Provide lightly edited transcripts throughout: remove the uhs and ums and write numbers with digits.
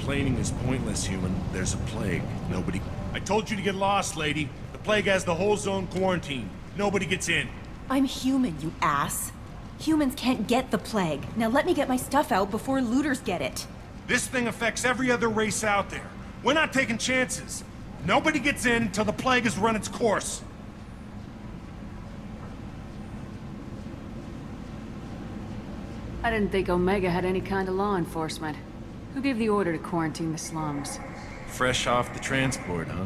Complaining is pointless, human. There's a plague. Nobody... I told you to get lost, lady. The plague has the whole zone quarantined. Nobody gets in. I'm human, you ass. Humans can't get the plague. Now let me get my stuff out before looters get it. This thing affects every other race out there. We're not taking chances. Nobody gets in until the plague has run its course. I didn't think Omega had any kind of law enforcement. Who gave the order to quarantine the slums? Fresh off the transport, huh?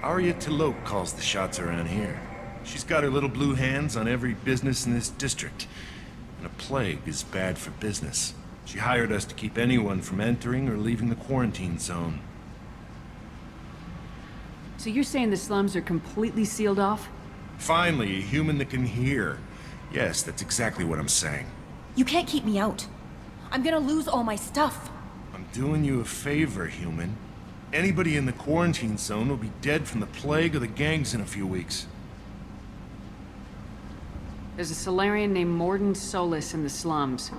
Arya Tilok calls the shots around here. She's got her little blue hands on every business in this district. And a plague is bad for business. She hired us to keep anyone from entering or leaving the quarantine zone. So you're saying the slums are completely sealed off? Finally, a human that can hear. Yes, that's exactly what I'm saying. You can't keep me out. I'm gonna lose all my stuff. I'm doing you a favor, human. Anybody in the quarantine zone will be dead from the plague or the gangs in a few weeks. There's a Salarian named Mordin Solus in the slums.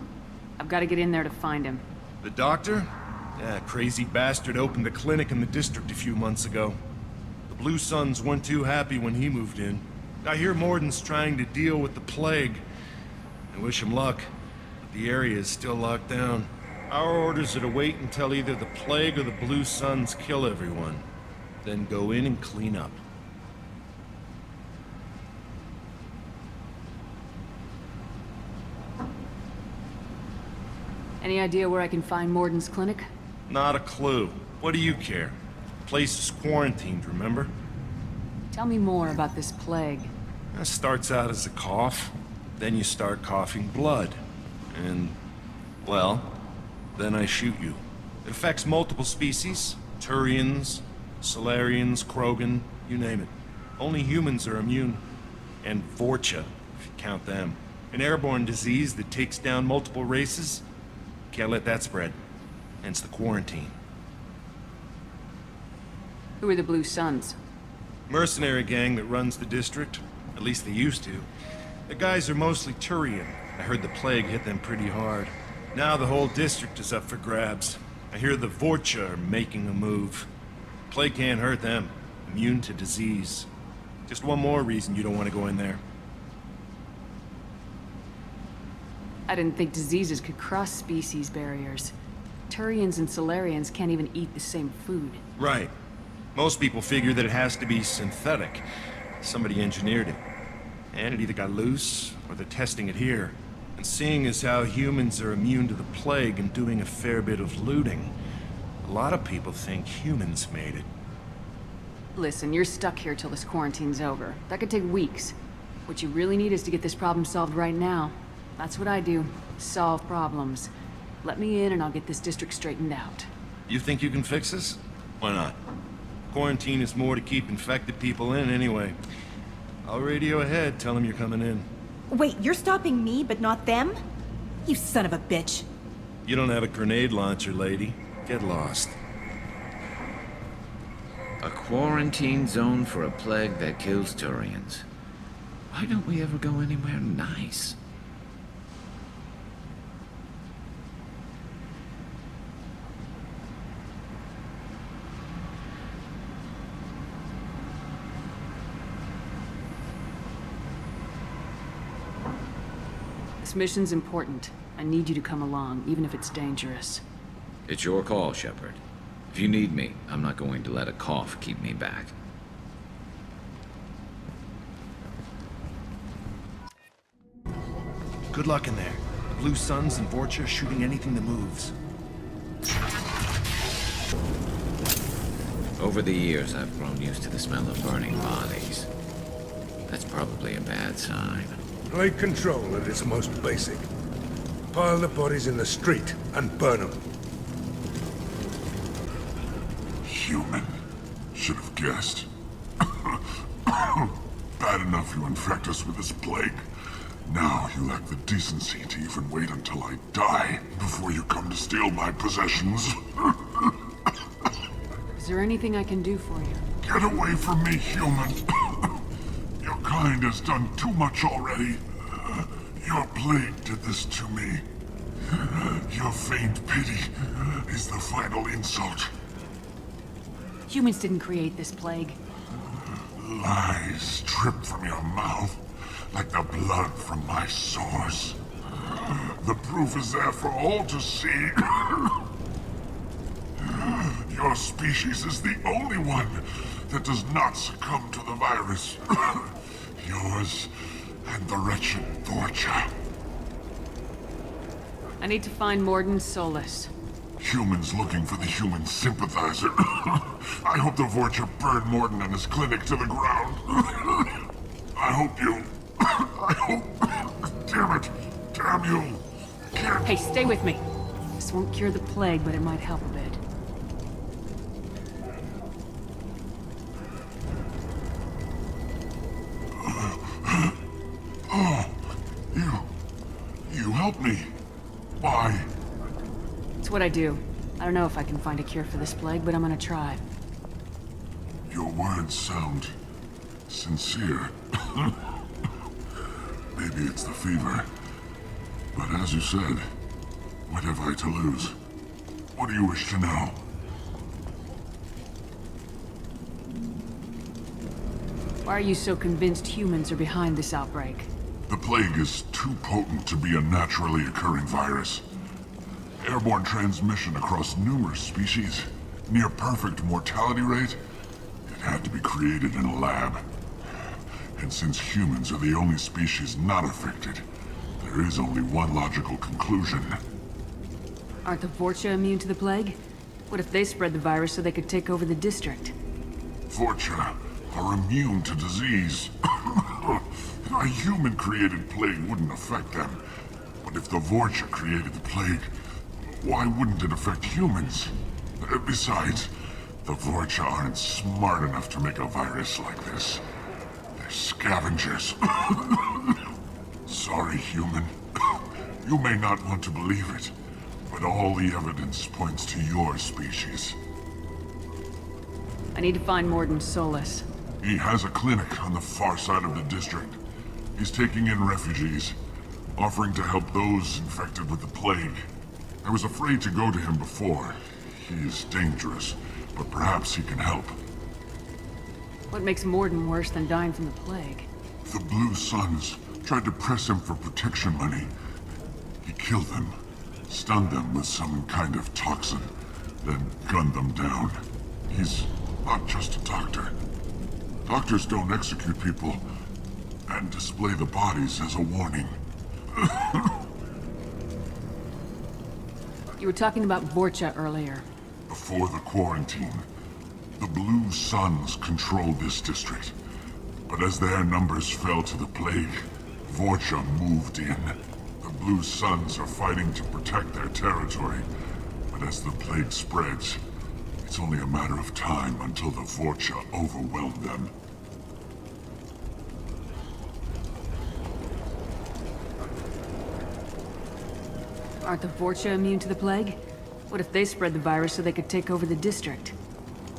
I've got to get in there to find him. The doctor? Yeah, crazy bastard opened a clinic in the district a few months ago. The Blue Suns weren't too happy when he moved in. I hear Mordin's trying to deal with the plague. I wish him luck, but the area is still locked down. Our orders are to wait until either the plague or the Blue Suns kill everyone. Then go in and clean up. Any idea where I can find Mordin's clinic? Not a clue. What do you care? The place is quarantined, remember? Tell me more about this plague. It starts out as a cough, then you start coughing blood. And, well, then I shoot you. It affects multiple species. Turians, Salarians, Krogan, you name it. Only humans are immune. And Vorcha, if you count them. An airborne disease that takes down multiple races. Can't let that spread. Hence the quarantine. Who are the Blue Suns? Mercenary gang that runs the district. At least they used to. The guys are mostly Turian. I heard the plague hit them pretty hard. Now the whole district is up for grabs. I hear the Vorcha are making a move. Plague can't hurt them. Immune to disease. Just one more reason you don't want to go in there. I didn't think diseases could cross species barriers. Turians and Salarians can't even eat the same food. Right. Most people figure that it has to be synthetic. Somebody engineered it. And it either got loose, or they're testing it here. And seeing as how humans are immune to the plague and doing a fair bit of looting, a lot of people think humans made it. Listen, you're stuck here till this quarantine's over. That could take weeks. What you really need is to get this problem solved right now. That's what I do. Solve problems. Let me in and I'll get this district straightened out. You think you can fix this? Why not? Quarantine is more to keep infected people in anyway. I'll radio ahead, tell them you're coming in. Wait, you're stopping me, but not them? You son of a bitch. You don't have a grenade launcher, lady. Get lost. A quarantine zone for a plague that kills Turians. Why don't we ever go anywhere nice? This mission's important. I need you to come along, even if it's dangerous. It's your call, Shepard. If you need me, I'm not going to let a cough keep me back. Good luck in there. Blue Suns and Vorcha shooting anything that moves. Over the years, I've grown used to the smell of burning bodies. That's probably a bad sign. Plague control at its most basic. Pile the bodies in the street and burn them. Human. Should have guessed. Bad enough you infect us with this plague. Now you lack the decency to even wait until I die before you come to steal my possessions. Is there anything I can do for you? Get away from me, human. Your kind has done too much already. Your plague did this to me. Your faint pity is the final insult. Humans didn't create this plague. Lies drip from your mouth like the blood from my sores. The proof is there for all to see. Your species is the only one that does not succumb to the virus. Yours and the wretched Vorcha. I need to find Mordin Solus. Humans looking for the human sympathizer. I hope the Vorcha burn Mordin and his clinic to the ground. I hope you... I hope... Damn it! Damn you! Can't... Hey, stay with me. This won't cure the plague, but it might help a bit. You helped me. Why? It's what I do. I don't know if I can find a cure for this plague, but I'm gonna try. Your words sound... sincere. Maybe it's the fever. But as you said, what have I to lose? What do you wish to know? Why are you so convinced humans are behind this outbreak? The plague is too potent to be a naturally occurring virus. Airborne transmission across numerous species, near perfect mortality rate. It had to be created in a lab. And since humans are the only species not affected, there is only one logical conclusion. Aren't the Vorcha immune to the plague? What if they spread the virus so they could take over the district? Vorcha are immune to disease. A human-created plague wouldn't affect them. But if the Vorcha created the plague, why wouldn't it affect humans? Besides, the Vorcha aren't smart enough to make a virus like this. They're scavengers. Sorry, human. You may not want to believe it, but all the evidence points to your species. I need to find Mordin Solus. He has a clinic on the far side of the district. He's taking in refugees, offering to help those infected with the plague. I was afraid to go to him before. He is dangerous, but perhaps he can help. What makes Mordin worse than dying from the plague? The Blue Suns tried to press him for protection money. He killed them, stunned them with some kind of toxin, then gunned them down. He's not just a doctor. Doctors don't execute people and display the bodies as a warning. You were talking about Vorcha earlier. Before the quarantine, the Blue Suns controlled this district. But as their numbers fell to the plague, Vorcha moved in. The Blue Suns are fighting to protect their territory. But as the plague spreads, it's only a matter of time until the Vorcha overwhelm them. Aren't the Vorcha immune to the plague? What if they spread the virus so they could take over the district?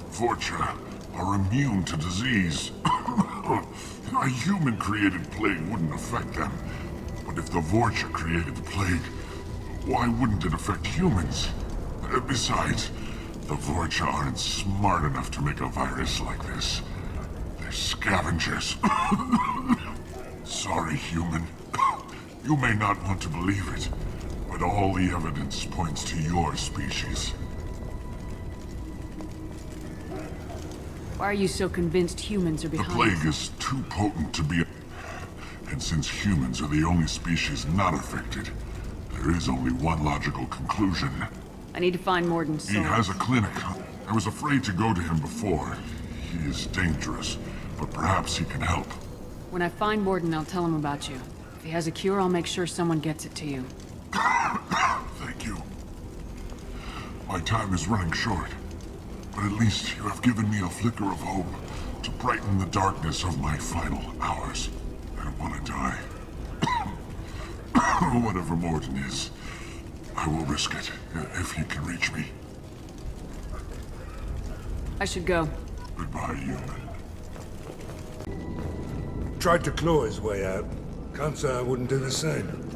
Vorcha are immune to disease. A human-created plague wouldn't affect them. But if the Vorcha created the plague, why wouldn't it affect humans? Besides, the Vorcha aren't smart enough to make a virus like this. They're scavengers. Sorry, human. You may not want to believe it, but all the evidence points to your species. Why are you so convinced humans are The behind plague this? is too potent to be... And since humans are the only species not affected, there is only one logical conclusion. I need to find Mordin Solus. He has a clinic. I was afraid to go to him before. He is dangerous, but perhaps he can help. When I find Mordin, I'll tell him about you. If he has a cure, I'll make sure someone gets it to you. Thank you. My time is running short, but at least you have given me a flicker of hope to brighten the darkness of my final hours. I don't want to die. Whatever Mordin is, I will risk it if he can reach me. I should go. Goodbye, human. Tried to claw his way out. Can't say I wouldn't do the same.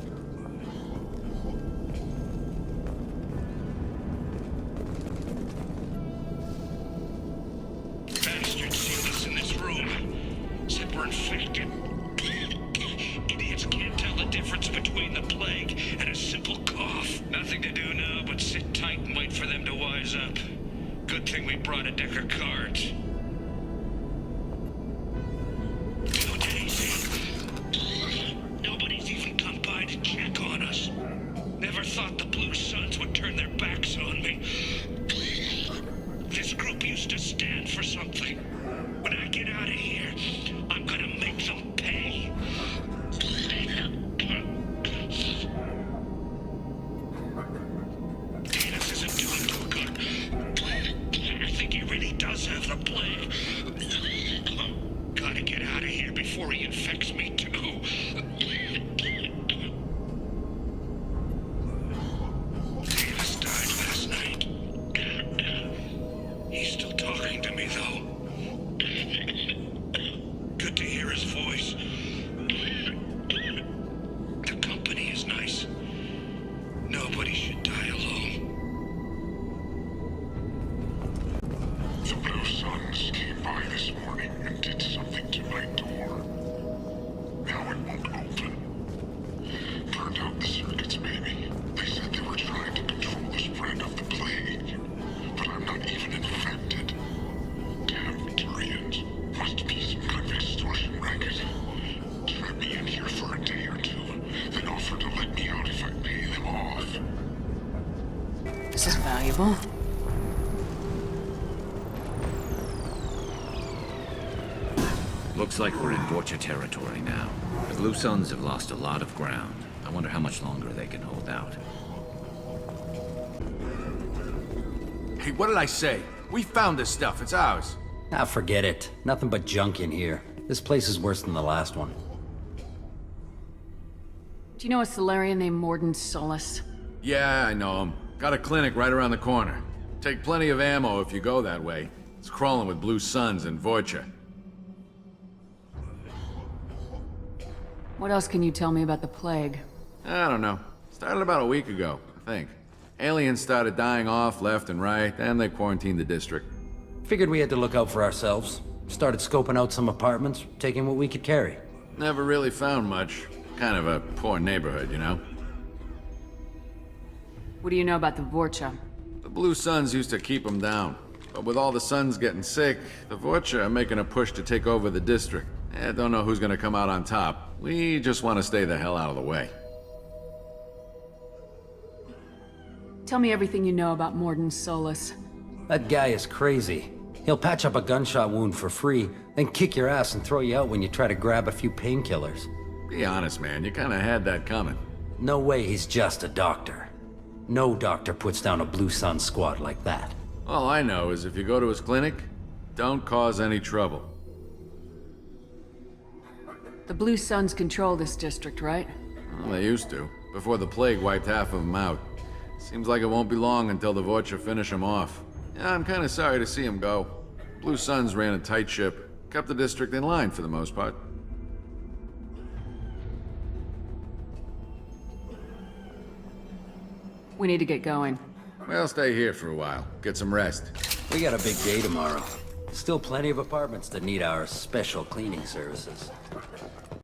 infected. Idiots can't tell the difference between the plague and a simple cough. Nothing to do now but sit tight and wait for them to wise up. Good thing we brought a deck of cards. 2 days in. Nobody's even come by to check on us. Never thought the Blue Suns would turn their backs on me. This group used to stand for something. When I get out of here, I'm gonna make them pay. Dennis isn't doing too good. I think he really does have the plague. Gotta get out of here before he infects me too. Dennis died last night. He's still talking to me, though. Good to hear his voice. The company is nice. Nobody should die alone. The Blue Suns came by this morning and did something to my door. Now it won't open. Turned out the circuits maybe. They said they were trying to control the spread of the plague. But I'm not even infected. Damn Turians. Must be some kind of extortion racket. Trap me in here for a day or two, then offer to let me out if I pay them off. This is valuable. Looks like we're in Vorcha territory now. The Blue Suns have lost a lot of ground. I wonder how much longer they can hold out. Hey, what did I say? We found this stuff. It's ours. Ah, forget it. Nothing but junk in here. This place is worse than the last one. Do you know a Salarian named Mordin Solus? Yeah, I know him. Got a clinic right around the corner. Take plenty of ammo if you go that way. It's crawling with Blue Suns and Vorcha. What else can you tell me about the plague? I don't know. Started about a week ago, I think. Aliens started dying off left and right, and they quarantined the district. Figured we had to look out for ourselves. Started scoping out some apartments, taking what we could carry. Never really found much. Kind of a poor neighborhood, you know? What do you know about the Vorcha? The Blue Suns used to keep them down. But with all the Suns getting sick, the Vorcha are making a push to take over the district. I don't know who's gonna come out on top. We just want to stay the hell out of the way. Tell me everything you know about Mordin Solus. That guy is crazy. He'll patch up a gunshot wound for free, then kick your ass and throw you out when you try to grab a few painkillers. Be honest, man. You kinda had that coming. No way he's just a doctor. No doctor puts down a Blue Sun squad like that. All I know is if you go to his clinic, don't cause any trouble. The Blue Suns control this district, right? Well, they used to, before the plague wiped half of them out. Seems like it won't be long until the Vorcha finish them off. Yeah, I'm kinda sorry to see him go. Blue Suns ran a tight ship, kept the district in line for the most part. We need to get going. We'll stay here for a while, get some rest. We got a big day tomorrow. Still plenty of apartments that need our special cleaning services.